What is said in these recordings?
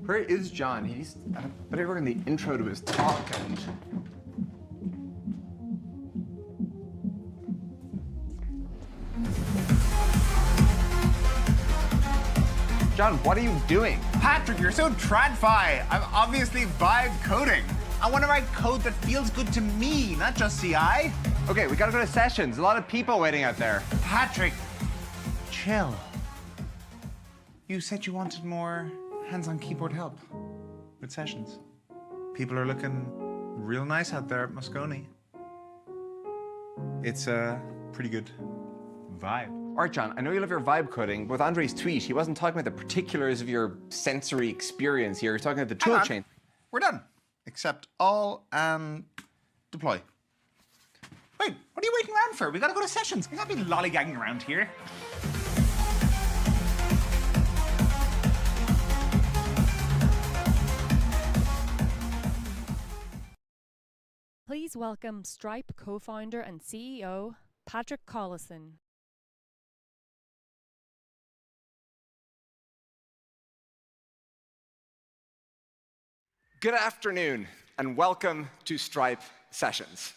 Where is John? He's better work on the intro to his talk and... John, what are you doing? Patrick, you're so tradfi. I'm obviously vibe coding. I want to write code that feels good to me, not just CI. Okay, we gotta go to sessions. A lot of people waiting out there. Patrick, chill. You said you wanted more hands-on keyboard help with sessions. People are looking real nice out there at Moscone. It's a pretty good vibe. All right, John, I know you love your vibe coding, but with Andre's tweet, he wasn't talking about the particulars of your sensory experience here. He was talking about the tool chain. We're done. Accept all and deploy. Wait, what are you waiting around for? We gotta go to sessions. We can't be lollygagging around here. Please welcome Stripe co-founder and CEO, Patrick Collison. Good afternoon, and welcome to Stripe Sessions.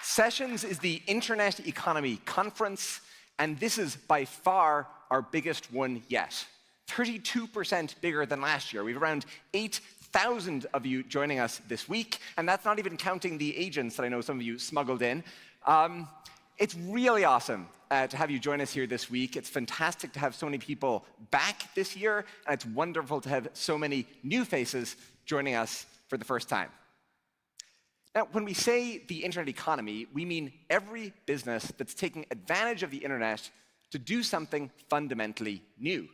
Sessions is the Internet Economy Conference, and this is by far our biggest one yet. 32% bigger than last year. We have around 8,000 of you joining us this week, and that's not even counting the agents that I know some of you smuggled in. It's really awesome to have you join us here this week. It's fantastic to have so many people back this year, and it's wonderful to have so many new faces joining us for the first time. Now, when we say the internet economy, we mean every business that's taking advantage of the internet to do something fundamentally new.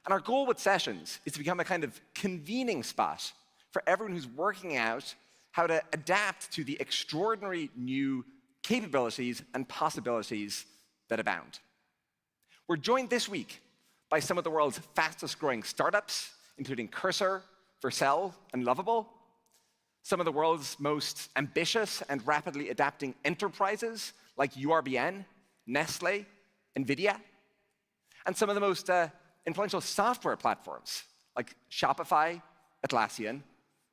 And our goal with Sessions is to become a kind of convening spot for everyone who's working out how to adapt to the extraordinary new capabilities and possibilities that abound. We're joined this week by some of the world's fastest growing startups, including Cursor, Vercel, and Lovable, some of the world's most ambitious and rapidly adapting enterprises like URBN, Nestle, NVIDIA, and some of the most influential software platforms like Shopify, Atlassian,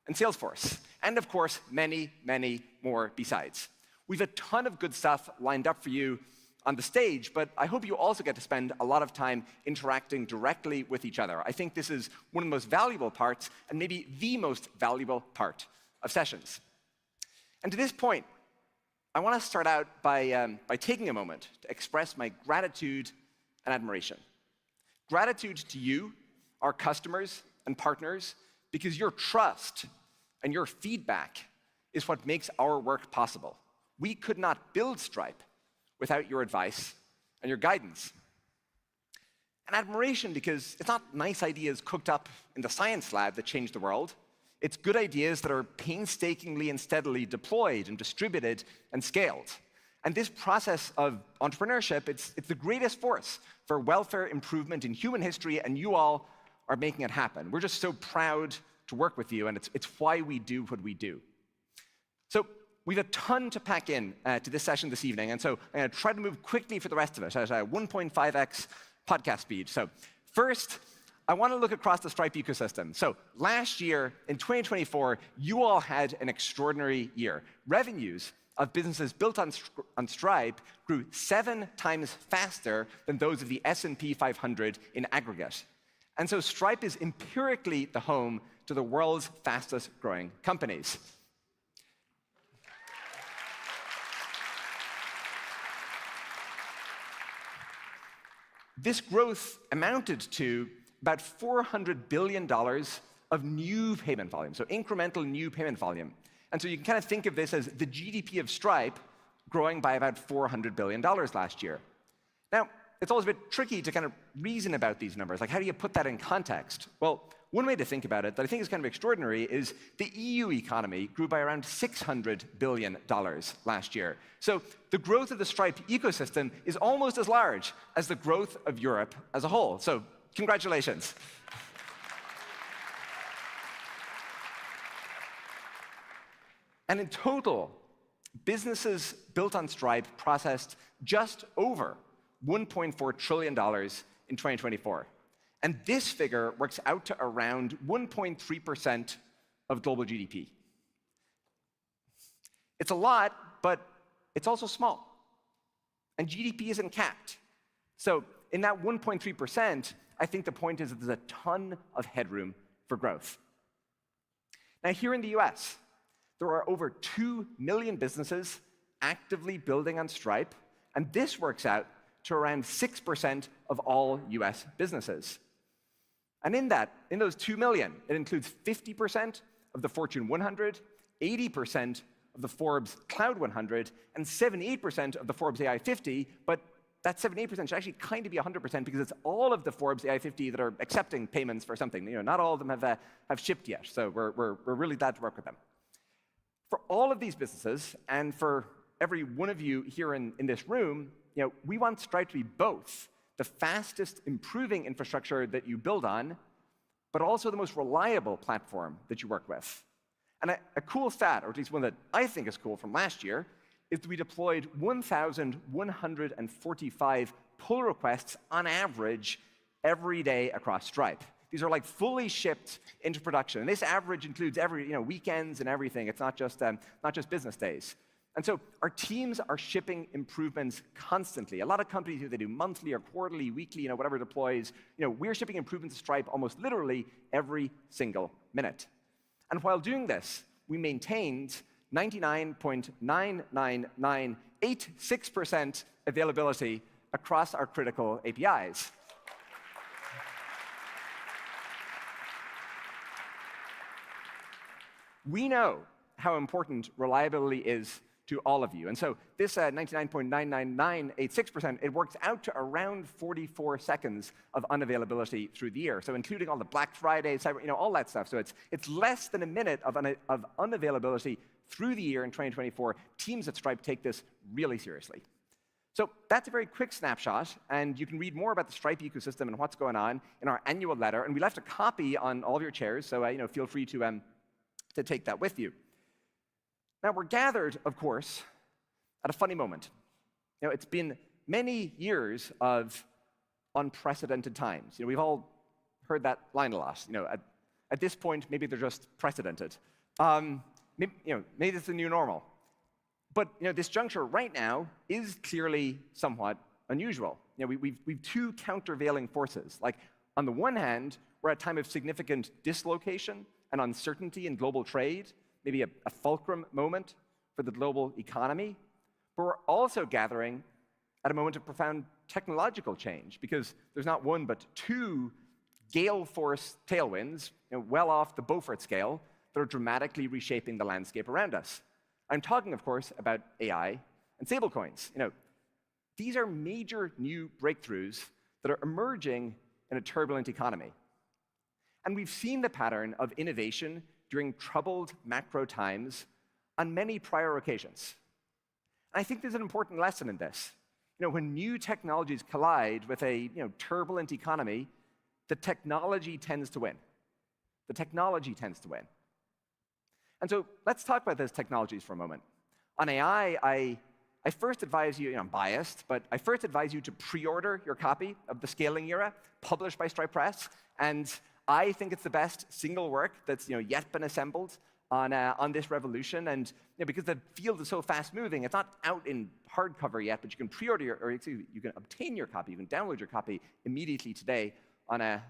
and Salesforce, and of course, many, many more besides. We've a ton of good stuff lined up for you on the stage, but I hope you also get to spend a lot of time interacting directly with each other. I think this is one of the most valuable parts, and maybe the most valuable part of Sessions. And to this point, I want to start out by taking a moment to express my gratitude and admiration. Gratitude to you, our customers and partners, because your trust and your feedback is what makes our work possible. We could not build Stripe without your advice and your guidance. And admiration because it's not nice ideas cooked up in the science lab that change the world. It's good ideas that are painstakingly and steadily deployed and distributed and scaled. And this process of entrepreneurship, it's the greatest force for welfare improvement in human history, and you all are making it happen. We're just so proud to work with you, and it's why we do what we do. So we have a ton to pack in to this session this evening, and so I'm going to try to move quickly for the rest of it at 1.5x podcast speed. So first, I want to look across the Stripe ecosystem. So last year, in 2024, you all had an extraordinary year. Revenues of businesses built on Stripe grew 7 times faster than those of the S&P 500 in aggregate. And so Stripe is empirically the home to the world's fastest growing companies. This growth amounted to about $400 billion of new payment volume, so incremental new payment volume. And so you can kind of think of this as the GDP of Stripe growing by about $400 billion last year. Now, it's always a bit tricky to kind of reason about these numbers. Like, how do you put that in context? Well, one way to think about it that I think is kind of extraordinary is the EU economy grew by around $600 billion last year. So the growth of the Stripe ecosystem is almost as large as the growth of Europe as a whole. So congratulations. And in total, businesses built on Stripe processed just over $1.4 trillion in 2024. And this figure works out to around 1.3% of global GDP. It's a lot, but it's also small. And GDP isn't capped. So in that 1.3%, I think the point is that there's a ton of headroom for growth. Now, here in the US, there are over 2 million businesses actively building on Stripe, and this works out to around 6% of all US businesses. And in those 2 million, it includes 50% of the Fortune 100, 80% of the Forbes Cloud 100, and 78% of the Forbes AI 50, but that 78% should actually kind of be 100% because it's all of the Forbes AI 50 that are accepting payments for something. Not all of them have shipped yet, so we're really glad to work with them. For all of these businesses, and for every one of you here in this room, we want Stripe to be both the fastest improving infrastructure that you build on, but also the most reliable platform that you work with. And a cool stat, or at least one that I think is cool from last year, is that we deployed 1,145 pull requests on average every day across Stripe. These are like fully shipped into production. And this average includes every weekends and everything. It's not just business days. And so our teams are shipping improvements constantly. A lot of companies, they do monthly or quarterly, weekly, whatever deploys. We're shipping improvements to Stripe almost literally every single minute. And while doing this, we maintained 99.99986% availability across our critical APIs. We know how important reliability is to all of you. And so this 99.99986%, it works out to around 44 seconds of unavailability through the year. So including all the Black Friday, Cyber, all that stuff. So it's less than a minute of unavailability through the year in 2024. Teams at Stripe take this really seriously. So that's a very quick snapshot, and you can read more about the Stripe ecosystem and what's going on in our annual letter. And we left a copy on all of your chairs, so feel free to take that with you. Now, we're gathered, of course, at a funny moment. It's been many years of unprecedented times. We've all heard that line a lot. At this point, maybe they're just precedented. Maybe it's the new normal. But this juncture right now is clearly somewhat unusual. We've two countervailing forces. Like, on the one hand, we're at a time of significant dislocation and uncertainty in global trade, maybe a fulcrum moment for the global economy. But we're also gathering at a moment of profound technological change, because there's not one but two gale force tailwinds, well off the Beaufort scale, that are dramatically reshaping the landscape around us. I'm talking, of course, about AI and stablecoins. These are major new breakthroughs that are emerging in a turbulent economy. And we've seen the pattern of innovation during troubled macro times on many prior occasions. And I think there's an important lesson in this. When new technologies collide with a turbulent economy, the technology tends to win. The technology tends to win. And so let's talk about those technologies for a moment. On AI, I first advise you, I'm biased, but I first advise you to pre-order your copy of The Scaling Era, published by Stripe Press. And I think it's the best single work that's yet been assembled on this revolution. And because the field is so fast-moving, it's not out in hardcover yet, but you can pre-order you can obtain your copy, you can download your copy immediately today on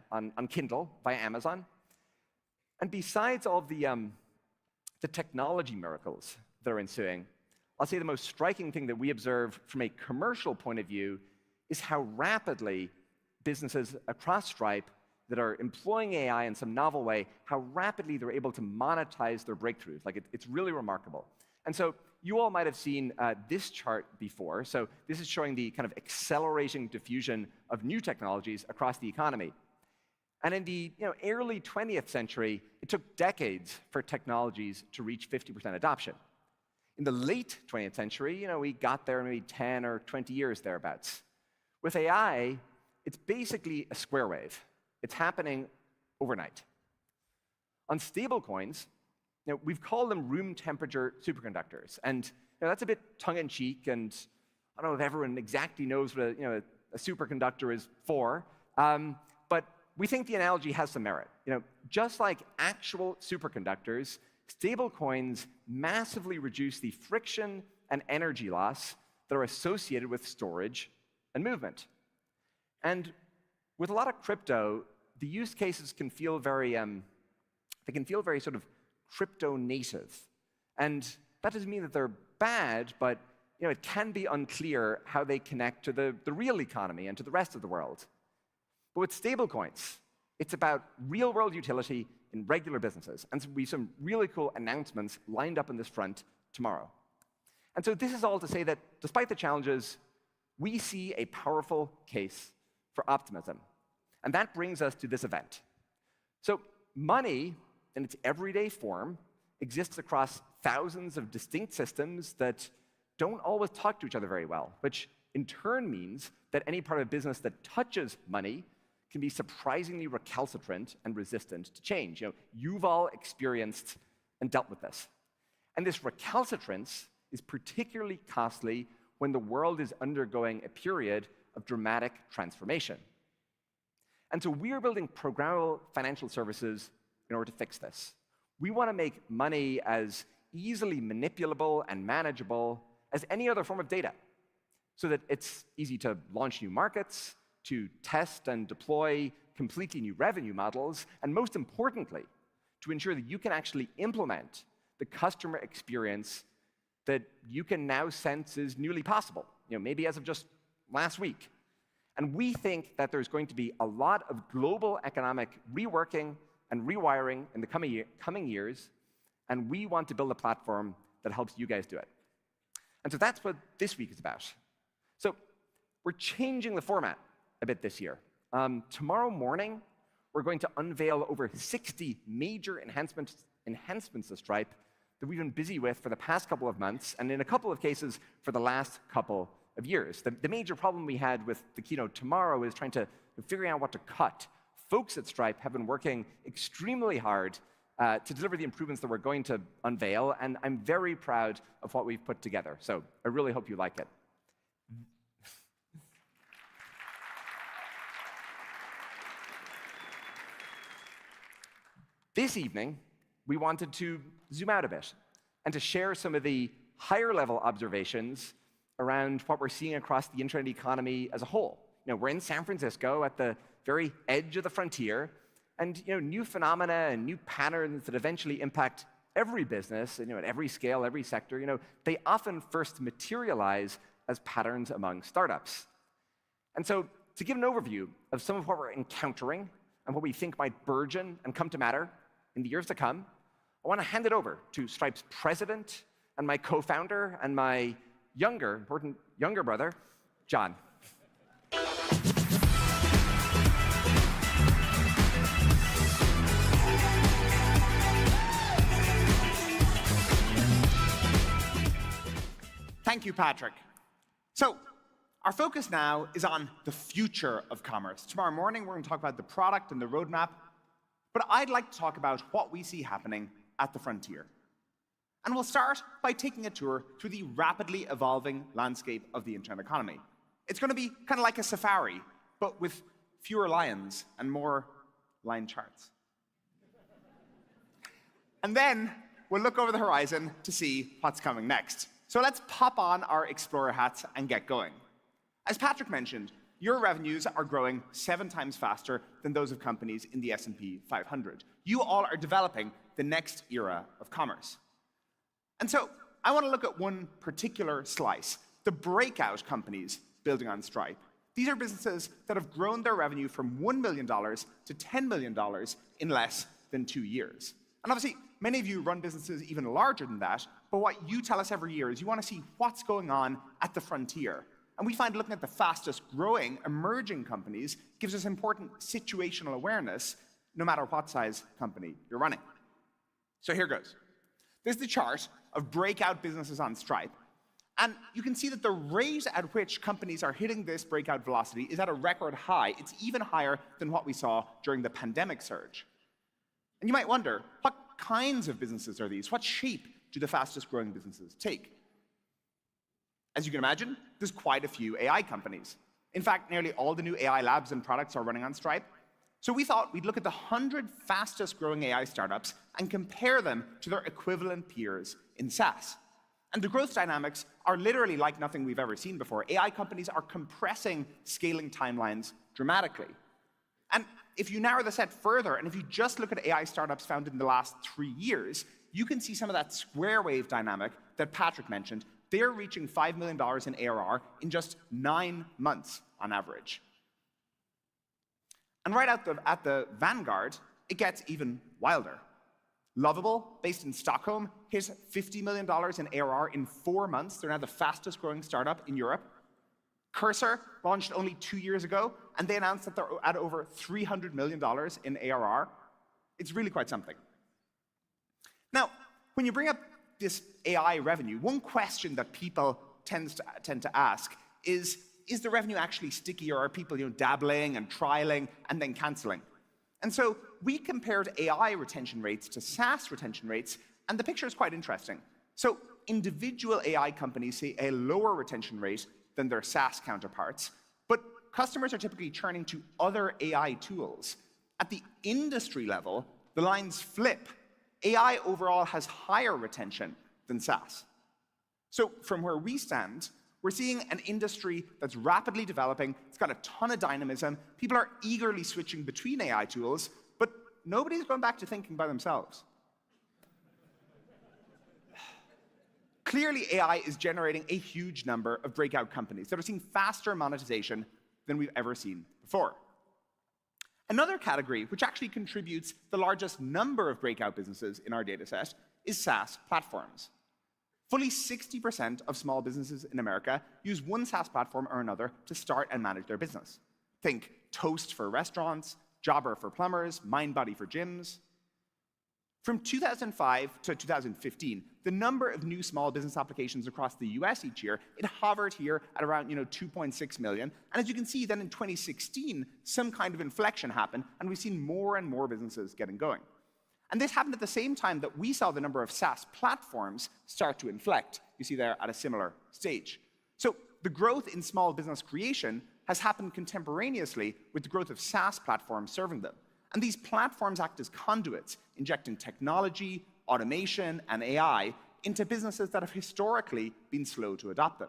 Kindle via Amazon. And besides all of the technology miracles that are ensuing, I'll say the most striking thing that we observe from a commercial point of view is how rapidly businesses across Stripe that are employing AI in some novel way, how rapidly they're able to monetize their breakthroughs. Like, it's really remarkable. And so you all might have seen this chart before. So this is showing the kind of accelerating diffusion of new technologies across the economy. And in the early 20th century, it took decades for technologies to reach 50% adoption. In the late 20th century, we got there in maybe 10 or 20 years thereabouts. With AI, it's basically a square wave. It's happening overnight. On stablecoins, we've called them room temperature superconductors. And that's a bit tongue-in-cheek, and I don't know if everyone exactly knows what a a superconductor is for, but we think the analogy has some merit. Just like actual superconductors, stablecoins massively reduce the friction and energy loss that are associated with storage and movement. And with a lot of crypto, the use cases can feel very sort of crypto native. And that doesn't mean that they're bad, but it can be unclear how they connect to the real economy and to the rest of the world. But with stablecoins, it's about real-world utility in regular businesses. And so we have some really cool announcements lined up on this front tomorrow. And so this is all to say that despite the challenges, we see a powerful case for optimism. And that brings us to this event. So money, in its everyday form, exists across thousands of distinct systems that don't always talk to each other very well, which in turn means that any part of a business that touches money can be surprisingly recalcitrant and resistant to change. You've all experienced and dealt with this. And this recalcitrance is particularly costly when the world is undergoing a period of dramatic transformation. And so we are building programmable financial services in order to fix this. We want to make money as easily manipulable and manageable as any other form of data, so that it's easy to launch new markets, to test and deploy completely new revenue models, and most importantly, to ensure that you can actually implement the customer experience that you can now sense is newly possible, maybe as of just last week. And we think that there's going to be a lot of global economic reworking and rewiring in the coming years, and we want to build a platform that helps you guys do it. And so that's what this week is about. So we're changing the format a bit this year. Tomorrow morning, we're going to unveil over 60 major enhancements to Stripe that we've been busy with for the past couple of months, and in a couple of cases for the last couple of years. The major problem we had with the keynote tomorrow is trying to figure out what to cut. Folks at Stripe have been working extremely hard to deliver the improvements that we're going to unveil, and I'm very proud of what we've put together. So I really hope you like it. This evening, we wanted to zoom out a bit and to share some of the higher-level observations around what we're seeing across the internet economy as a whole. We're in San Francisco at the very edge of the frontier, and new phenomena and new patterns that eventually impact every business, at every scale, every sector, they often first materialize as patterns among startups. And so to give an overview of some of what we're encountering and what we think might burgeon and come to matter in the years to come, I want to hand it over to Stripe's president and my co-founder and my important younger brother, John. Thank you, Patrick. So, our focus now is on the future of commerce. Tomorrow morning, we're going to talk about the product and the roadmap, but I'd like to talk about what we see happening at the frontier. And we'll start by taking a tour through the rapidly evolving landscape of the internet economy. It's going to be kind of like a safari, but with fewer lions and more line charts. And then we'll look over the horizon to see what's coming next. So let's pop on our explorer hats and get going. As Patrick mentioned, your revenues are growing 7 times faster than those of companies in the S&P 500. You all are developing the next era of commerce. And so I want to look at one particular slice, the breakout companies building on Stripe. These are businesses that have grown their revenue from $1 million to $10 million in less than 2 years. And obviously, many of you run businesses even larger than that, but what you tell us every year is you want to see what's going on at the frontier. And we find looking at the fastest growing emerging companies gives us important situational awareness, no matter what size company you're running. So here goes. This is the chart of breakout businesses on Stripe. And you can see that the rate at which companies are hitting this breakout velocity is at a record high. It's even higher than what we saw during the pandemic surge. And you might wonder, what kinds of businesses are these? What shape do the fastest growing businesses take? As you can imagine, there's quite a few AI companies. In fact, nearly all the new AI labs and products are running on Stripe. So we thought we'd look at the 100 fastest growing AI startups and compare them to their equivalent peers in SaaS. And the growth dynamics are literally like nothing we've ever seen before. AI companies are compressing scaling timelines dramatically. And if you narrow the set further, and if you just look at AI startups founded in the last 3 years, you can see some of that square wave dynamic that Patrick mentioned. They're reaching $5 million in ARR in just 9 months on average. And right at the vanguard, it gets even wilder. Lovable, based in Stockholm, hit $50 million in ARR in 4 months. They're now the fastest growing startup in Europe. Cursor launched only 2 years ago, and they announced that they're at over $300 million in ARR. It's really quite something. Now, when you bring up this AI revenue, one question that people tend to ask is the revenue actually sticky, or are people dabbling and trialing and then canceling? And so we compared AI retention rates to SaaS retention rates, and the picture is quite interesting. So individual AI companies see a lower retention rate than their SaaS counterparts, but customers are typically turning to other AI tools. At the industry level, the lines flip. AI overall has higher retention than SaaS. So from where we stand, we're seeing an industry that's rapidly developing. It's got a ton of dynamism. People are eagerly switching between AI tools, but nobody's going back to thinking by themselves. Clearly, AI is generating a huge number of breakout companies that are seeing faster monetization than we've ever seen before. Another category, which actually contributes the largest number of breakout businesses in our data set, is SaaS platforms. Fully 60% of small businesses in America use one SaaS platform or another to start and manage their business. Think Toast for restaurants, Jobber for plumbers, MindBody for gyms. From 2005 to 2015, the number of new small business applications across the US each year, it hovered here at around 2.6 million. And as you can see, then in 2016, some kind of inflection happened, and we've seen more and more businesses getting going. And this happened at the same time that we saw the number of SaaS platforms start to inflect. You see there at a similar stage. So the growth in small business creation has happened contemporaneously with the growth of SaaS platforms serving them. And these platforms act as conduits, injecting technology, automation, and AI into businesses that have historically been slow to adopt them.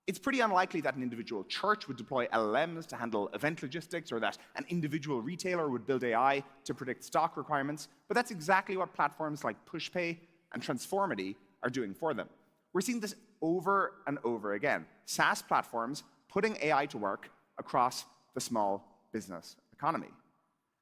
It's pretty unlikely that an individual church would deploy LLMs to handle event logistics, or that an individual retailer would build AI to predict stock requirements, but that's exactly what platforms like PushPay and Transformity are doing for them. We're seeing this over and over again. SaaS platforms putting AI to work across the small business economy.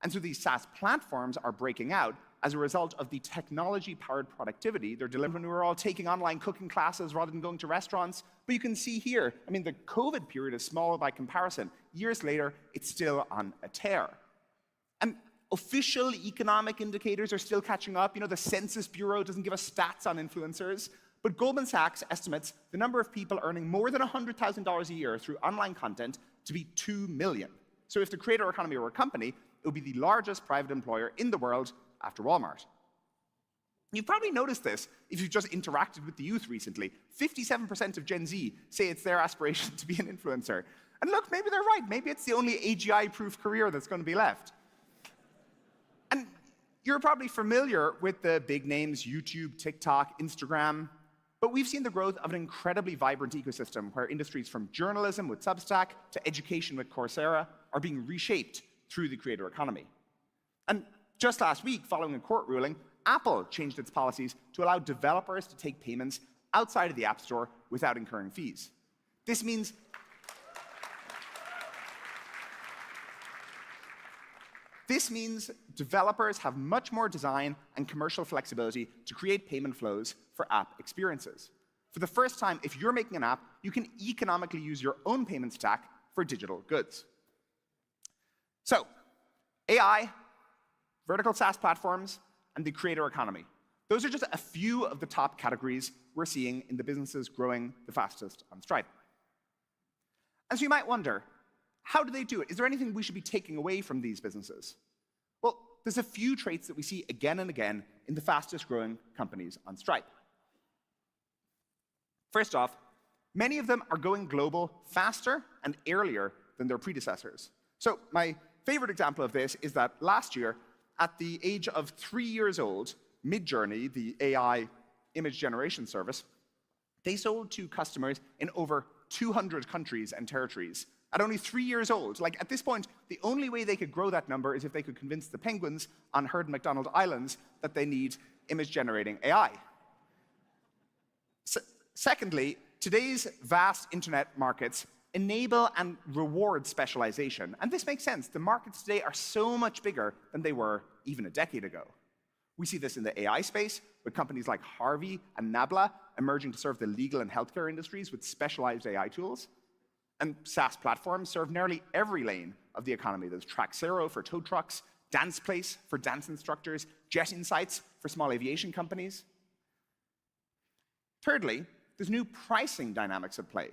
And so these SaaS platforms are breaking out as a result of the technology-powered productivity they're delivering. We were all taking online cooking classes rather than going to restaurants. But you can see here, the COVID period is small by comparison. Years later, it's still on a tear. And official economic indicators are still catching up. The Census Bureau doesn't give us stats on influencers. But Goldman Sachs estimates the number of people earning more than $100,000 a year through online content to be 2 million. So if the creator economy were a company, it would be the largest private employer in the world after Walmart. You've probably noticed this if you've just interacted with the youth recently. 57% of Gen Z say it's their aspiration to be an influencer. And look, maybe they're right. Maybe it's the only AGI-proof career that's going to be left. And you're probably familiar with the big names, YouTube, TikTok, Instagram. But we've seen the growth of an incredibly vibrant ecosystem where industries from journalism with Substack to education with Coursera are being reshaped through the creator economy. And just last week, following a court ruling, Apple changed its policies to allow developers to take payments outside of the App Store without incurring fees. This means developers have much more design and commercial flexibility to create payment flows for app experiences. For the first time, if you're making an app, you can economically use your own payment stack for digital goods. So, AI, vertical SaaS platforms, and the creator economy. Those are just a few of the top categories we're seeing in the businesses growing the fastest on Stripe. And so you might wonder, how do they do it? Is there anything we should be taking away from these businesses? Well, there's a few traits that we see again and again in the fastest growing companies on Stripe. First off, many of them are going global faster and earlier than their predecessors. So my favorite example of this is that last year, at the age of 3 years old, Midjourney, the AI image generation service, they sold to customers in over 200 countries and territories. At only 3 years old, like at this point, the only way they could grow that number is if they could convince the penguins on Heard McDonald Islands that they need image-generating AI. Secondly, today's vast internet markets enable and reward specialization. And this makes sense. The markets today are so much bigger than they were even a decade ago. We see this in the AI space, with companies like Harvey and Nabla emerging to serve the legal and healthcare industries with specialized AI tools. And SaaS platforms serve nearly every lane of the economy. There's Traxero for tow trucks, Dance Place for dance instructors, Jet Insights for small aviation companies. Thirdly, there's new pricing dynamics at play.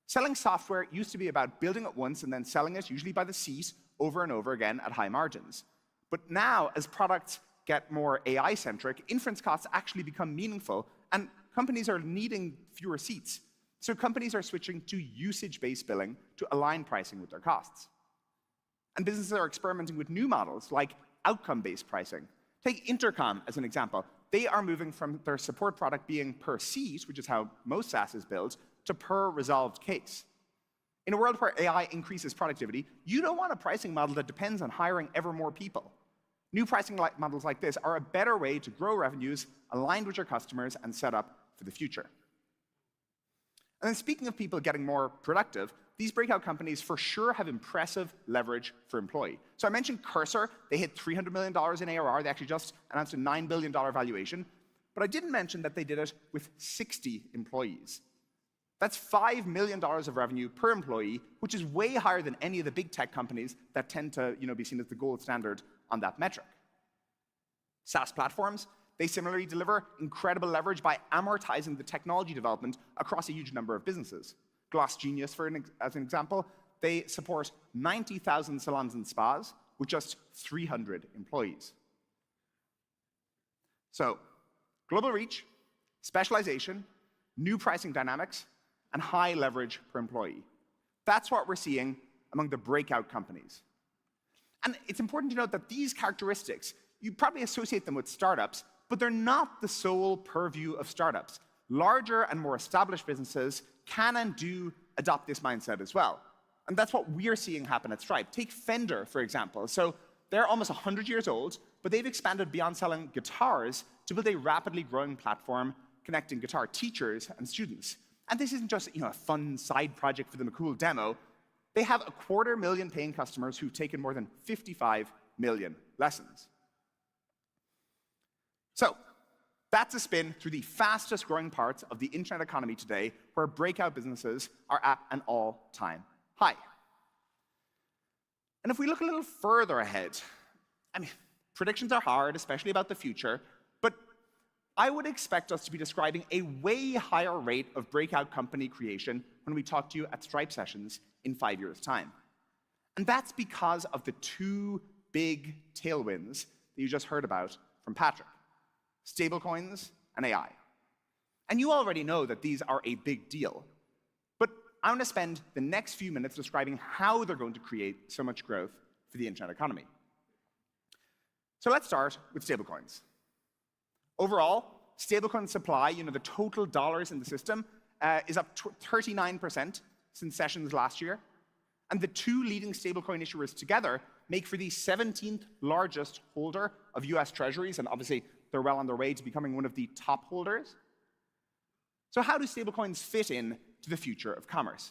Selling software used to be about building it once and then selling it, usually by the seat, over and over again at high margins. But now, as products get more AI-centric, inference costs actually become meaningful, and companies are needing fewer seats. So companies are switching to usage-based billing to align pricing with their costs. And businesses are experimenting with new models like outcome-based pricing. Take Intercom as an example. They are moving from their support product being per seat, which is how most SaaS is built, to per resolved case. In a world where AI increases productivity, you don't want a pricing model that depends on hiring ever more people. New pricing models like this are a better way to grow revenues aligned with your customers and set up for the future. And then speaking of people getting more productive, these breakout companies for sure have impressive leverage for employee. So I mentioned Cursor. They hit $300 million in ARR. They actually just announced a $9 billion valuation. But I didn't mention that they did it with 60 employees. That's $5 million of revenue per employee, which is way higher than any of the big tech companies that tend to be seen as the gold standard on that metric. SaaS platforms, they similarly deliver incredible leverage by amortizing the technology development across a huge number of businesses. Gloss Genius, as an example, they support 90,000 salons and spas with just 300 employees. So, global reach, specialization, new pricing dynamics, and high leverage per employee. That's what we're seeing among the breakout companies. And it's important to note that these characteristics, you probably associate them with startups, but they're not the sole purview of startups. Larger and more established businesses can and do adopt this mindset as well. And that's what we're seeing happen at Stripe. Take Fender, for example. So they're almost 100 years old, but they've expanded beyond selling guitars to build a rapidly growing platform connecting guitar teachers and students. And this isn't just a fun side project for them, a cool demo. They have 250,000 paying customers who've taken more than 55 million lessons. So that's a spin through the fastest growing parts of the internet economy today, where breakout businesses are at an all-time high. And if we look a little further ahead, predictions are hard, especially about the future, but I would expect us to be describing a way higher rate of breakout company creation when we talk to you at Stripe sessions in 5 years' time. And that's because of the two big tailwinds that you just heard about from Patrick: stablecoins and AI. And you already know that these are a big deal. But I want to spend the next few minutes describing how they're going to create so much growth for the internet economy. So let's start with stablecoins. Overall, stablecoin supply, the total dollars in the system, is up 39% since sessions last year. And the two leading stablecoin issuers together make for the 17th largest holder of US Treasuries, and obviously they're well on their way to becoming one of the top holders. So how do stablecoins fit in to the future of commerce?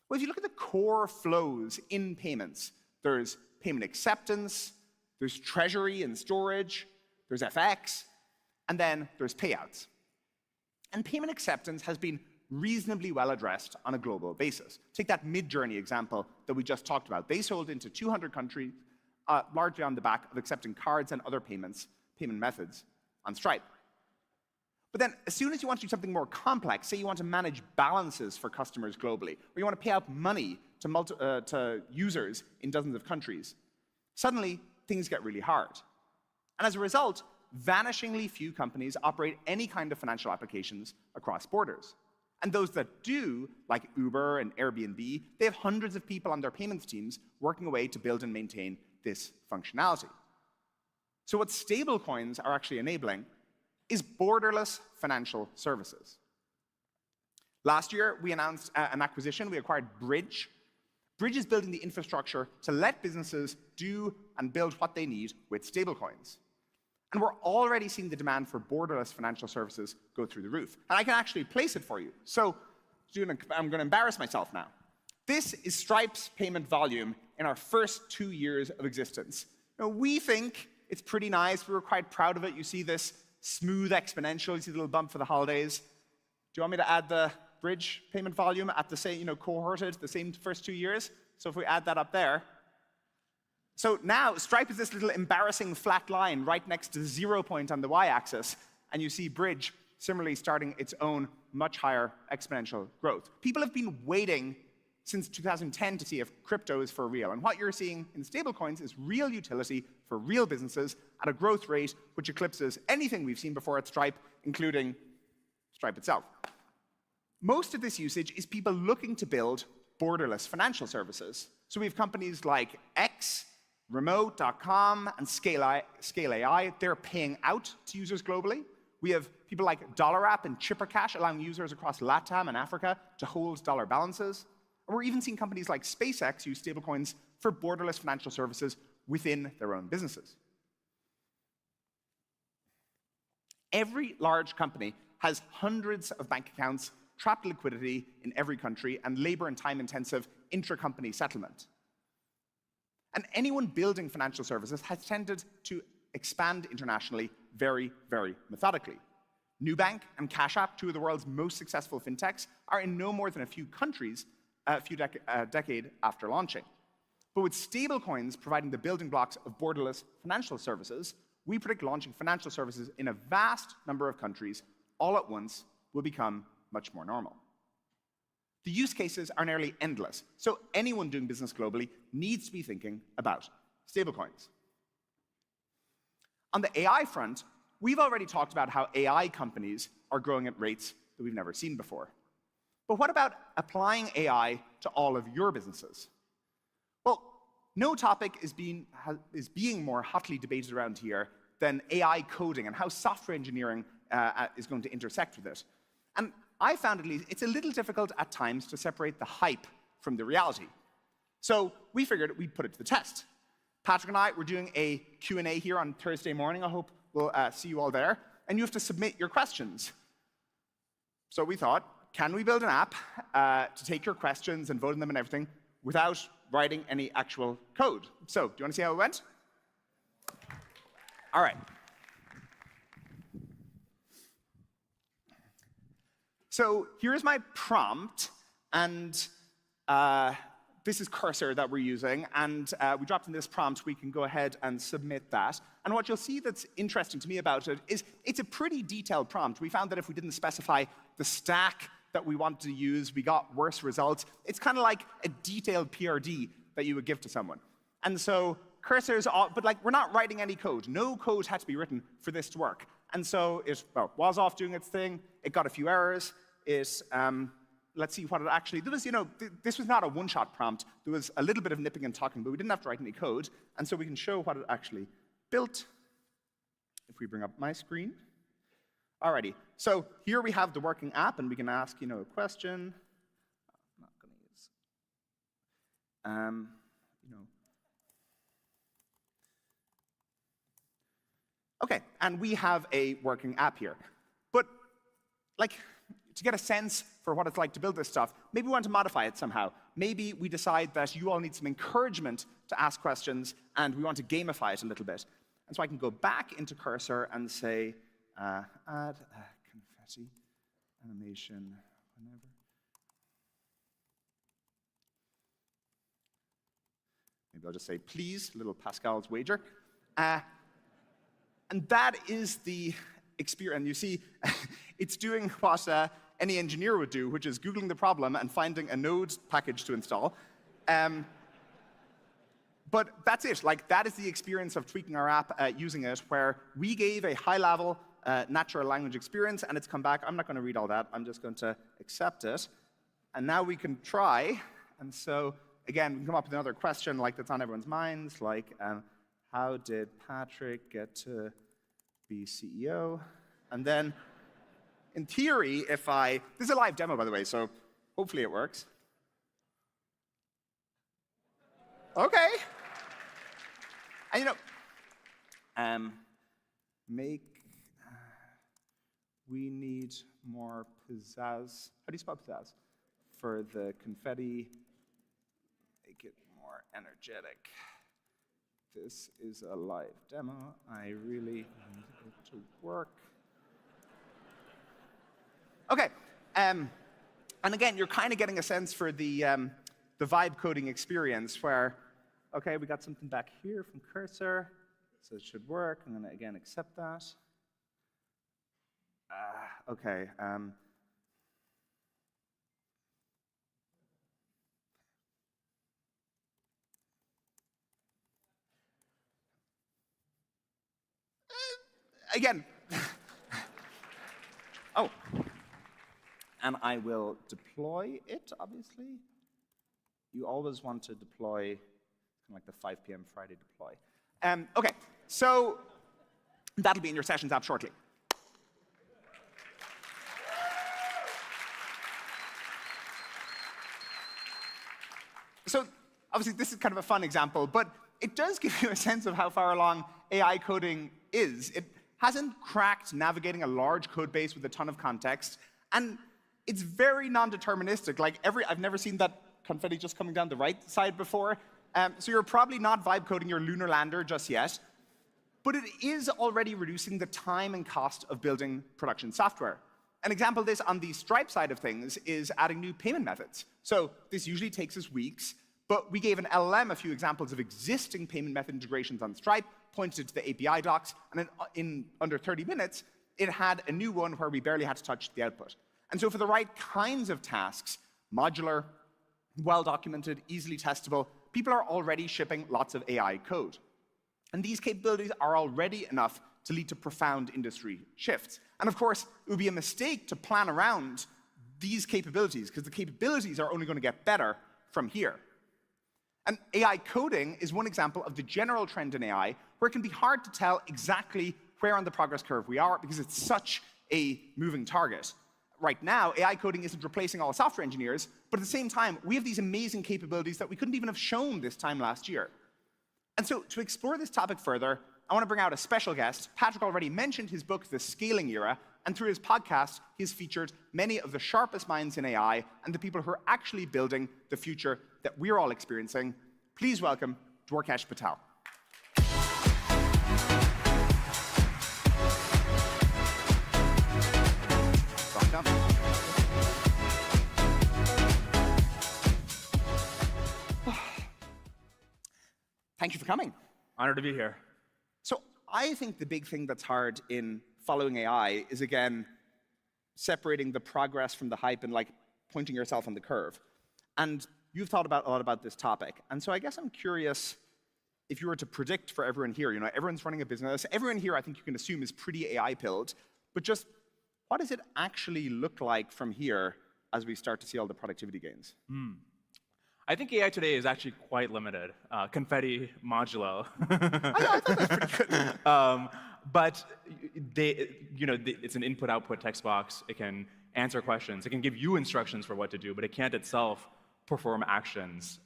Well, if you look at the core flows in payments, there's payment acceptance, there's treasury and storage, there's FX, and then there's payouts. And payment acceptance has been reasonably well addressed on a global basis. Take that Midjourney example that we just talked about. They sold into 200 countries, largely on the back of accepting cards and other payment methods on Stripe. But then, as soon as you want to do something more complex, say you want to manage balances for customers globally, or you want to pay out money to users in dozens of countries, suddenly things get really hard. And as a result, vanishingly few companies operate any kind of financial applications across borders. And those that do, like Uber and Airbnb, they have hundreds of people on their payments teams working away to build and maintain this functionality. So what stablecoins are actually enabling is borderless financial services. Last year, we announced an acquisition. We acquired Bridge. Bridge is building the infrastructure to let businesses do and build what they need with stablecoins. And we're already seeing the demand for borderless financial services go through the roof. And I can actually place it for you. So I'm going to embarrass myself now. This is Stripe's payment volume in our first 2 years of existence. Now, we think it's pretty nice. We were quite proud of it. You see this smooth exponential. You see the little bump for the holidays. Do you want me to add the Bridge payment volume at the same, cohorted, the same first 2 years? So if we add that up there. So now Stripe is this little embarrassing flat line right next to the 0 point on the y-axis. And you see Bridge similarly starting its own much higher exponential growth. People have been waiting since 2010 to see if crypto is for real. And what you're seeing in stablecoins is real utility for real businesses at a growth rate which eclipses anything we've seen before at Stripe, including Stripe itself. Most of this usage is people looking to build borderless financial services. So we have companies like X, Remote.com, and Scale AI. They're paying out to users globally. We have people like DollarApp and ChipperCash allowing users across LATAM and Africa to hold dollar balances. And we're even seeing companies like SpaceX use stablecoins for borderless financial services within their own businesses. Every large company has hundreds of bank accounts, trapped liquidity in every country, and labor and time-intensive intra-company settlement. And anyone building financial services has tended to expand internationally very, very methodically. Nubank and Cash App, two of the world's most successful fintechs, are in no more than a few countries a decade after launching. But with stablecoins providing the building blocks of borderless financial services, we predict launching financial services in a vast number of countries all at once will become much more normal. The use cases are nearly endless, so anyone doing business globally needs to be thinking about stablecoins. On the AI front, we've already talked about how AI companies are growing at rates that we've never seen before. But what about applying AI to all of your businesses? Well, no topic is being more hotly debated around here than AI coding and how software engineering is going to intersect with it. And I found, at least, it's a little difficult at times to separate the hype from the reality. So we figured we'd put it to the test. Patrick and I were doing a Q&A here on Thursday morning. I hope we'll see you all there. And you have to submit your questions. So we thought, can we build an app to take your questions and vote on them and everything without writing any actual code? So do you want to see how it went? All right. So here's my prompt, and this is Cursor that we're using, and we dropped in this prompt. We can go ahead and submit that. And what you'll see that's interesting to me about it is it's a pretty detailed prompt. We found that if we didn't specify the stack that we wanted to use, we got worse results. It's kind of like a detailed PRD that you would give to someone. And so Cursor's, but like we're not writing any code. No code had to be written for this to work. And so it was off doing its thing. It got a few errors. Let's see what it actually, this was not a one-shot prompt. There was a little bit of nipping and tucking, but we didn't have to write any code. And so we can show what it actually built. If we bring up my screen. Alrighty, so here we have the working app, and we can ask, a question. I'm not going to use, Okay, and we have a working app here. But, to get a sense for what it's like to build this stuff, maybe we want to modify it somehow. Maybe we decide that you all need some encouragement to ask questions, and we want to gamify it a little bit. And so I can go back into Cursor and say, add a confetti animation whenever. Maybe I'll just say, please, little Pascal's wager. And that is the experience. And you see, it's doing what any engineer would do, which is Googling the problem and finding a Node package to install. But that's it. That is the experience of tweaking our app using it, where we gave a high-level natural language experience, and it's come back. I'm not going to read all that. I'm just going to accept it. And now we can try. And so, again, we can come up with another question like that's on everyone's minds, like, how did Patrick get to be CEO? And then, in theory, if this is a live demo, by the way, so hopefully it works. Okay. And we need more pizzazz. How do you spell pizzazz? For the confetti, make it more energetic. This is a live demo. I really need it to work. Okay, and again, you're kind of getting a sense for the vibe coding experience where, okay, we got something back here from cursor, so it should work. I'm going to, again, accept that. Okay. Again. Oh. And I will deploy it, obviously. You always want to deploy, kind of like the 5 p.m. Friday deploy. Okay, so that'll be in your Sessions app shortly. So obviously, this is kind of a fun example, but it does give you a sense of how far along AI coding is. It hasn't cracked navigating a large code base with a ton of context, and it's very non-deterministic. Like I've never seen that confetti just coming down the right side before. So you're probably not vibe coding your lunar lander just yet, but it is already reducing the time and cost of building production software. An example of this on the Stripe side of things is adding new payment methods. So this usually takes us weeks, but we gave an LLM a few examples of existing payment method integrations on Stripe, pointed to the API docs, and in under 30 minutes, it had a new one where we barely had to touch the output. And so for the right kinds of tasks, modular, well-documented, easily testable, people are already shipping lots of AI code. And these capabilities are already enough to lead to profound industry shifts. And of course, it would be a mistake to plan around these capabilities, because the capabilities are only going to get better from here. And AI coding is one example of the general trend in AI, where it can be hard to tell exactly where on the progress curve we are, because it's such a moving target. Right now, AI coding isn't replacing all software engineers, but at the same time, we have these amazing capabilities that we couldn't even have shown this time last year. And so to explore this topic further, I want to bring out a special guest. Patrick already mentioned his book, The Scaling Era, and through his podcast, he's featured many of the sharpest minds in AI and the people who are actually building the future that we're all experiencing. Please welcome Dwarkesh Patel. Thank you for coming. Honored to be here. So I think the big thing that's hard in following AI is, again, separating the progress from the hype and like pointing yourself on the curve. And you've thought a lot about this topic. And so I guess I'm curious if you were to predict for everyone here, everyone's running a business. Everyone here, I think you can assume, is pretty AI-pilled. But just what does it actually look like from here as we start to see all the productivity gains? I think AI today is actually quite limited. Confetti, modulo. I thought that was pretty good. But it's an input-output text box. It can answer questions. It can give you instructions for what to do, but it can't itself perform actions.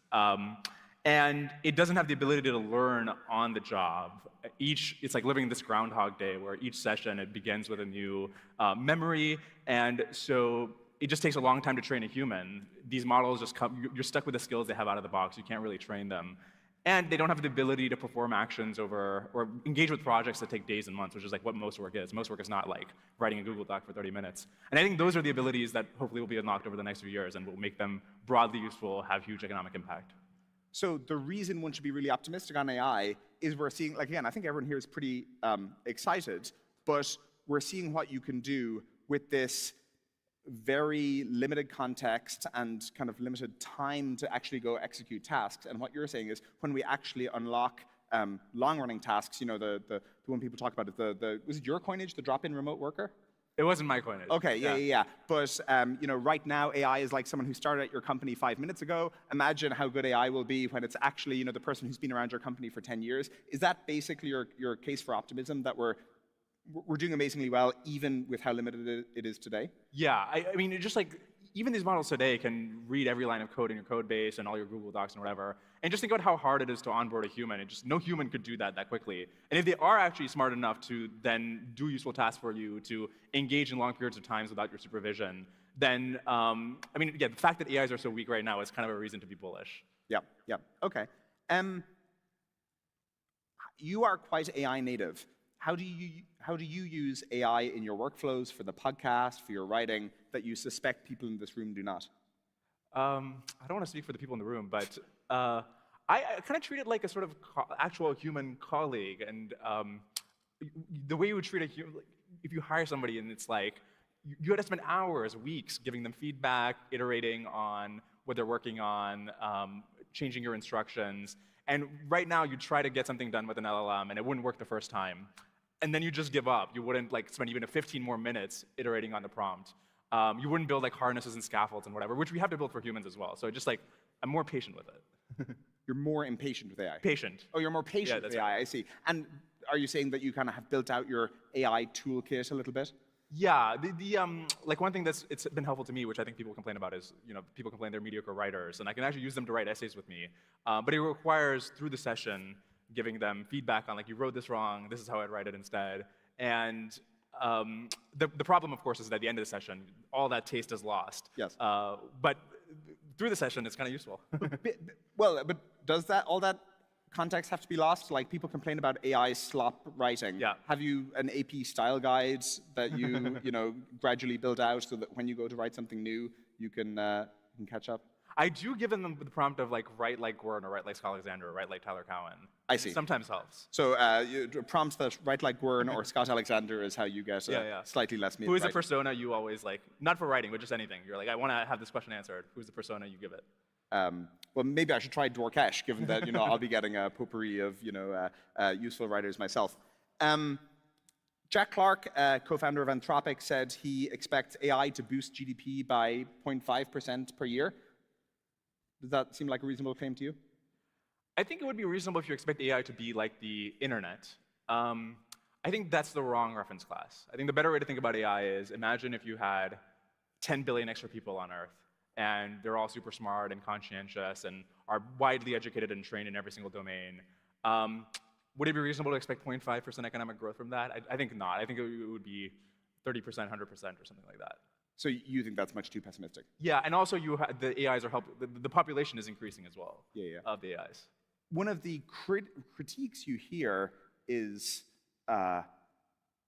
And it doesn't have the ability to learn on the job. It's like living this Groundhog Day, where each session, it begins with a new memory, and so it just takes a long time to train a human. These models just come, you're stuck with the skills they have out of the box. You can't really train them. And they don't have the ability to perform actions or engage with projects that take days and months, which is like what most work is. Most work is not like writing a Google Doc for 30 minutes. And I think those are the abilities that hopefully will be unlocked over the next few years and will make them broadly useful, have huge economic impact. So the reason one should be really optimistic on AI is we're seeing, like, again, I think everyone here is pretty excited, but we're seeing what you can do with this very limited context and kind of limited time to actually go execute tasks. And what you're saying is when we actually unlock long-running tasks, the one people talk about is was it your coinage, the drop-in remote worker? It wasn't my coinage. Okay, yeah. But right now, AI is like someone who started at your company 5 minutes ago. Imagine how good AI will be when it's actually the person who's been around your company for 10 years. Is that basically your case for optimism, that we're doing amazingly well even with how limited it is today? Yeah, I mean, just like even these models today can read every line of code in your code base and all your Google Docs and whatever. And just think about how hard it is to onboard a human. No human could do that quickly. And if they are actually smart enough to then do useful tasks for you, to engage in long periods of times without your supervision, then, the fact that AIs are so weak right now is kind of a reason to be bullish. Yeah, okay. You are quite AI native. How do you use AI in your workflows, for the podcast, for your writing, that you suspect people in this room do not? I don't want to speak for the people in the room, but I kind of treat it like a sort of actual human colleague. And the way you would treat a human, if you hire somebody and it's like, you had to spend hours, weeks, giving them feedback, iterating on what they're working on, changing your instructions. And right now, you try to get something done with an LLM, and it wouldn't work the first time. And then you just give up. You wouldn't spend even 15 more minutes iterating on the prompt. You wouldn't build harnesses and scaffolds and whatever, which we have to build for humans as well. So just I'm more patient with it. You're more impatient with AI? Patient. Oh, you're more patient with AI, right. I see. And are you saying that you kind of have built out your AI toolkit a little bit? Yeah, one thing it's been helpful to me, which I think people complain about, is people complain they're mediocre writers, and I can actually use them to write essays with me. But it requires, through the session, giving them feedback on you wrote this wrong, this is how I'd write it instead. And the problem, of course, is that at the end of the session, all that taste is lost. Yes. But through the session, it's kind of useful. but does all that context have to be lost? People complain about AI slop writing. Yeah. Have you an AP style guide that you gradually build out so that when you go to write something new, you can catch up? I do give them the prompt of write like Gwern, or write like Scott Alexander, or write like Tyler Cowen. I see. It sometimes helps. So prompts that write like Gwern or Scott Alexander is how you get slightly less meat. Who is the persona you always not for writing, but just anything? You're I want to have this question answered. Who's the persona you give it? Well, maybe I should try Dwarkesh, given that I'll be getting a potpourri of useful writers myself. Jack Clark, co-founder of Anthropic, said he expects AI to boost GDP by 0.5% per year. Does that seem like a reasonable claim to you? I think it would be reasonable if you expect AI to be like the internet. I think that's the wrong reference class. I think the better way to think about AI is, imagine if you had 10 billion extra people on Earth, and they're all super smart and conscientious and are widely educated and trained in every single domain. Would it be reasonable to expect 0.5% economic growth from that? I think not. I think it would be 30%, 100%, or something like that. So you think that's much too pessimistic? Yeah, and also the AIs are the population is increasing as well. Of the AIs. One of the critiques you hear is,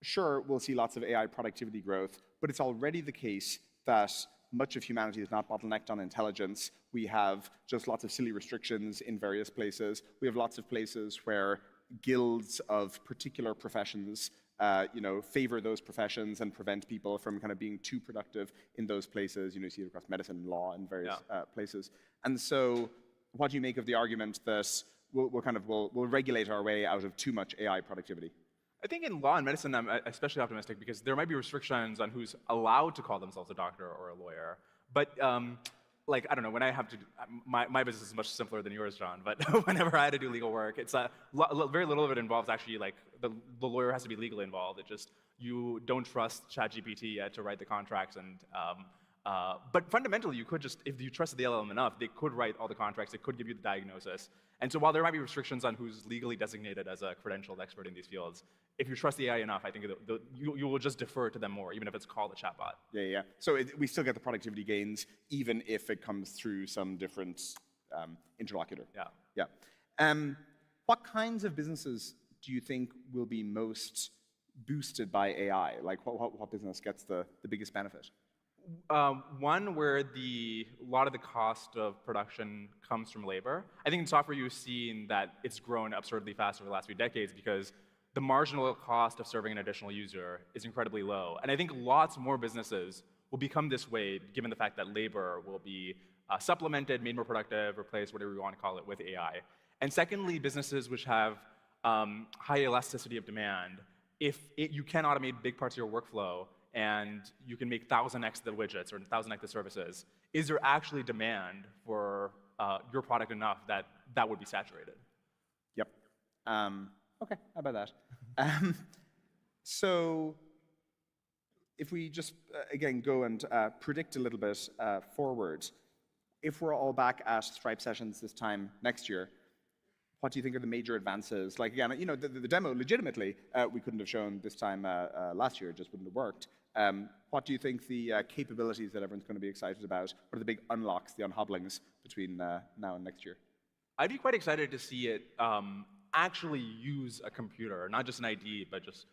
sure, we'll see lots of AI productivity growth, but it's already the case that much of humanity is not bottlenecked on intelligence. We have just lots of silly restrictions in various places. We have lots of places where guilds of particular professions favor those professions and prevent people from kind of being too productive in those places. You see it across medicine and law and various places. And so what do you make of the argument that we'll regulate our way out of too much AI productivity? I think in law and medicine, I'm especially optimistic because there might be restrictions on who's allowed to call themselves a doctor or a lawyer. But I don't know, when I have to, my business is much simpler than yours, John, but whenever I had to do legal work, it's very little of it involves actually the lawyer has to be legally involved. It just, you don't trust ChatGPT yet to write the contracts. And but fundamentally, you could just, if you trusted the LLM enough, they could write all the contracts, they could give you the diagnosis. And so while there might be restrictions on who's legally designated as a credentialed expert in these fields, if you trust the AI enough, I think you will just defer to them more, even if it's called a chatbot. Yeah. So we still get the productivity gains, even if it comes through some different interlocutor. Yeah. What kinds of businesses do you think will be most boosted by AI? What business gets the biggest benefit? One where a lot of the cost of production comes from labor. I think in software you've seen that it's grown absurdly fast over the last few decades because the marginal cost of serving an additional user is incredibly low. And I think lots more businesses will become this way given the fact that labor will be supplemented, made more productive, replaced, whatever you want to call it, with AI. And secondly, businesses which have high elasticity of demand. If you can automate big parts of your workflow and you can make 1000x the widgets or 1000x the services, is there actually demand for your product enough that that would be saturated? Yep. Okay, how about that? So if we just, again, go and predict a little bit forward, if we're all back at Stripe sessions this time next year, what do you think are the major advances? Like, again, you know, the demo, legitimately, we couldn't have shown this time last year. It just wouldn't have worked. What do you think the capabilities that everyone's going to be excited about? What are the big unlocks, the unhobblings between now and next year? I'd be quite excited to see it actually use a computer, not just an ID, but just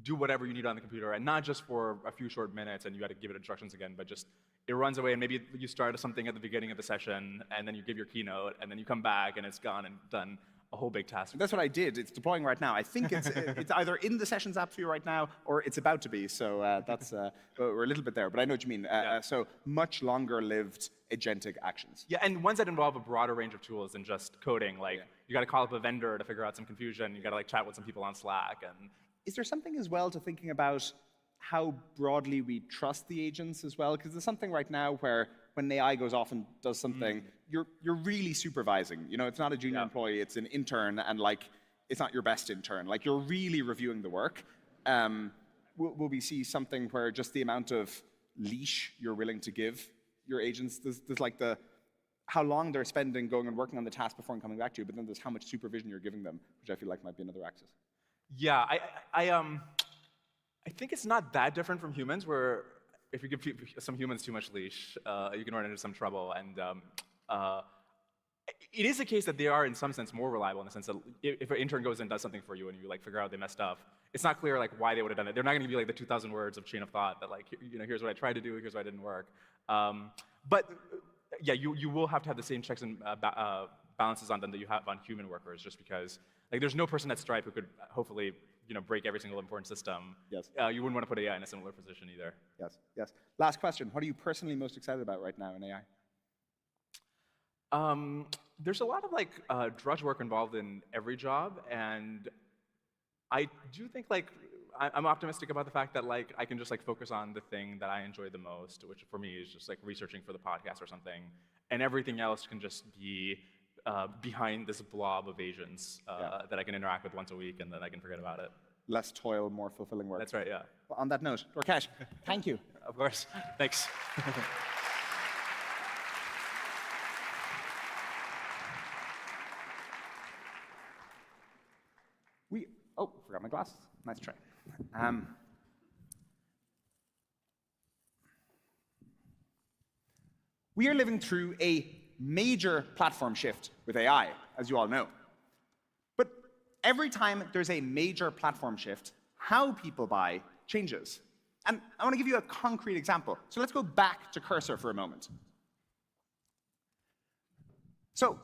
do whatever you need on the computer, and not just for a few short minutes and you got to give it instructions again, but just it runs away and maybe you start something at the beginning of the session and then you give your keynote and then you come back and it's gone and done a whole big task. That's what I did. It's deploying right now. I think it's either in the Sessions app for you right now or it's about to be. So that's we're a little bit there, but I know what you mean. So much longer-lived agentic actions. Yeah, and ones that involve a broader range of tools than just coding. Like you got to call up a vendor to figure out some confusion. You got to like chat with some people on Slack. And is there something as well to thinking about how broadly we trust the agents as well? Because there's something right now where when AI goes off and does something, you're really supervising. You know, it's not a junior employee, it's an intern, and like, it's not your best intern. Like, you're really reviewing the work. Will we see something where just the amount of leash you're willing to give your agents, there's like how long they're spending going and working on the task before and coming back to you, but then there's how much supervision you're giving them, which I feel like might be another axis. Yeah, I think it's not that different from humans, where if you give some humans too much leash, you can run into some trouble. And it is the case that they are, in some sense, more reliable in the sense that if an intern goes and does something for you and you like figure out they messed up, it's not clear like why they would have done it. They're not going to be like the 2,000 words of chain of thought that like, you know, here's what I tried to do, here's why it didn't work. But yeah, you will have to have the same checks and balances on them that you have on human workers, just because like there's no person at Stripe who could hopefully, you know, break every single important system. Yes. You wouldn't want to put AI in a similar position either. Yes, yes. Last question. What are you personally most excited about right now in AI? There's a lot of like drudge work involved in every job, and I do think like I'm optimistic about the fact that like I can just like focus on the thing that I enjoy the most, which for me is just like researching for the podcast or something, and everything else can just be behind this blob of agents that I can interact with once a week, and then I can forget about it. Less toil, more fulfilling work. That's right, yeah. Well, on that note, Rakesh, thank you. Of course. Thanks. Forgot my glasses. Nice try. We are living through a major platform shift with AI, as you all know. But every time there's a major platform shift, how people buy changes. And I want to give you a concrete example. So let's go back to Cursor for a moment. So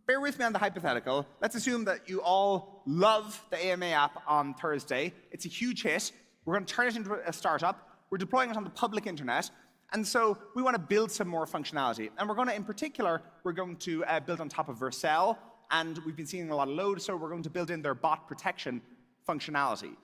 bear with me on the hypothetical. Let's assume that you all love the AMA app on Thursday. It's a huge hit. We're going to turn it into a startup. We're deploying it on the public internet. And so we want to build some more functionality. And we're going to, in particular, we're going to build on top of Vercel. And we've been seeing a lot of load, so we're going to build in their bot protection functionality.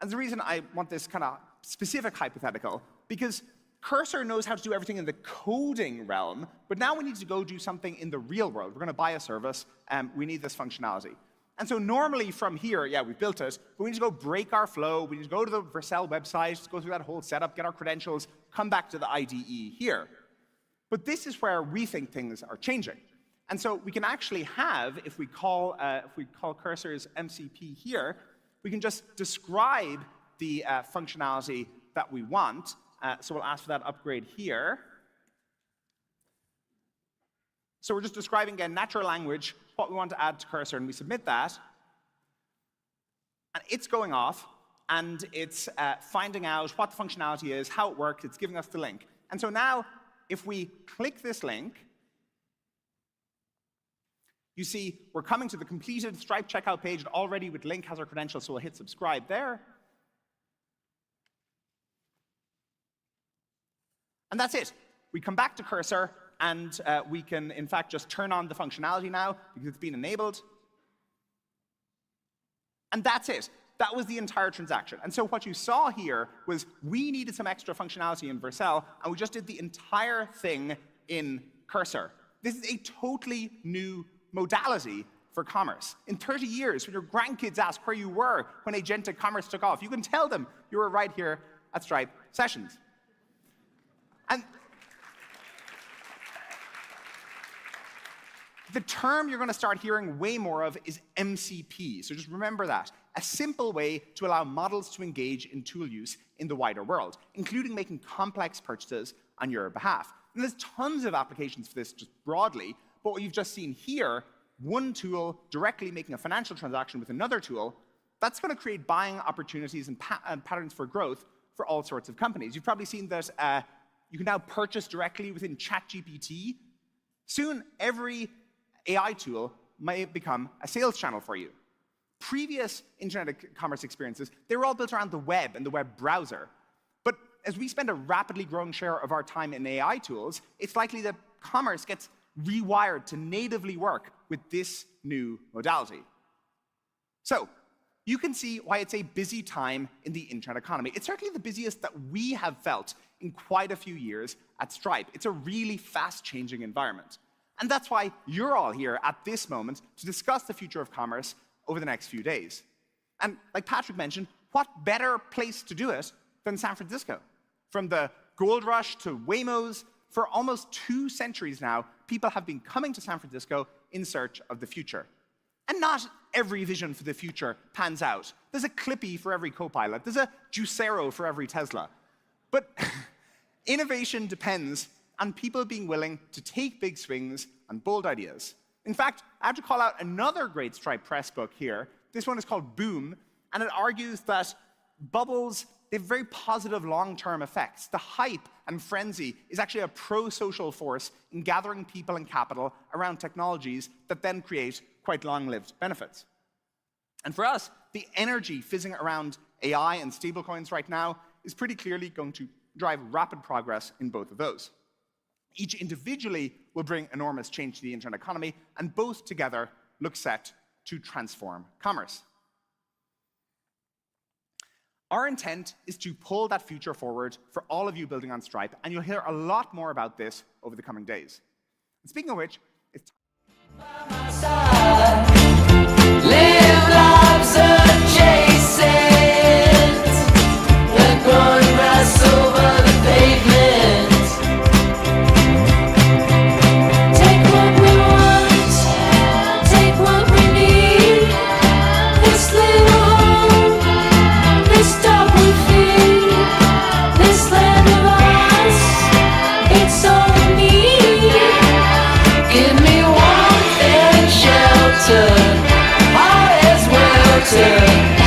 And the reason I want this kind of specific hypothetical, because Cursor knows how to do everything in the coding realm, but now we need to go do something in the real world. We're going to buy a service, and we need this functionality. And so normally from here, yeah, we've built it, but we need to go break our flow. We need to go to the Vercel website, go through that whole setup, get our credentials, come back to the IDE here. But this is where we think things are changing. And so we can actually have, if we call Cursor's MCP here, we can just describe the functionality that we want. So we'll ask for that upgrade here. So we're just describing, again, natural language, what we want to add to Cursor, and we submit that. And it's going off, and it's finding out what the functionality is, how it works, it's giving us the link. And so now, if we click this link, you see we're coming to the completed Stripe checkout page, and already with link has our credentials, so we'll hit subscribe there. And that's it. We come back to Cursor, and we can, in fact, just turn on the functionality now because it's been enabled. And that's it. That was the entire transaction. And so what you saw here was we needed some extra functionality in Vercel, and we just did the entire thing in Cursor. This is a totally new modality for commerce. In 30 years, when your grandkids ask where you were when agentic commerce took off, you can tell them you were right here at Stripe Sessions. And the term you're going to start hearing way more of is MCP, so just remember that. A simple way to allow models to engage in tool use in the wider world, including making complex purchases on your behalf. And there's tons of applications for this just broadly, but what you've just seen here, one tool directly making a financial transaction with another tool, that's going to create buying opportunities and patterns for growth for all sorts of companies. You've probably seen that you can now purchase directly within ChatGPT. Soon, every AI tool may become a sales channel for you. Previous internet commerce experiences, they were all built around the web and the web browser. But as we spend a rapidly growing share of our time in AI tools, it's likely that commerce gets rewired to natively work with this new modality. So you can see why it's a busy time in the internet economy. It's certainly the busiest that we have felt in quite a few years at Stripe. It's a really fast-changing environment. And that's why you're all here at this moment to discuss the future of commerce over the next few days. And like Patrick mentioned, what better place to do it than San Francisco? From the gold rush to Waymos, for almost 2 centuries now, people have been coming to San Francisco in search of the future. And not every vision for the future pans out. There's a Clippy for every Copilot. There's a Juicero for every Tesla. But innovation depends on people being willing to take big swings on bold ideas. In fact, I have to call out another great Stripe press book here. This one is called Boom, and it argues that bubbles, they have very positive long-term effects. The hype and frenzy is actually a pro-social force in gathering people and capital around technologies that then create quite long-lived benefits. And for us, the energy fizzing around AI and stablecoins right now is pretty clearly going to drive rapid progress in both of those. Each individually will bring enormous change to the internet economy, and both together look set to transform commerce. Our intent is to pull that future forward for all of you building on Stripe, and you'll hear a lot more about this over the coming days. And speaking of which, it's live lives adjacent, like growing grass over the pavement. Take what we want, take what we need. This little home, this dog we feed, this land of ours, it's all we need. Give me warmth and shelter, heart as welter.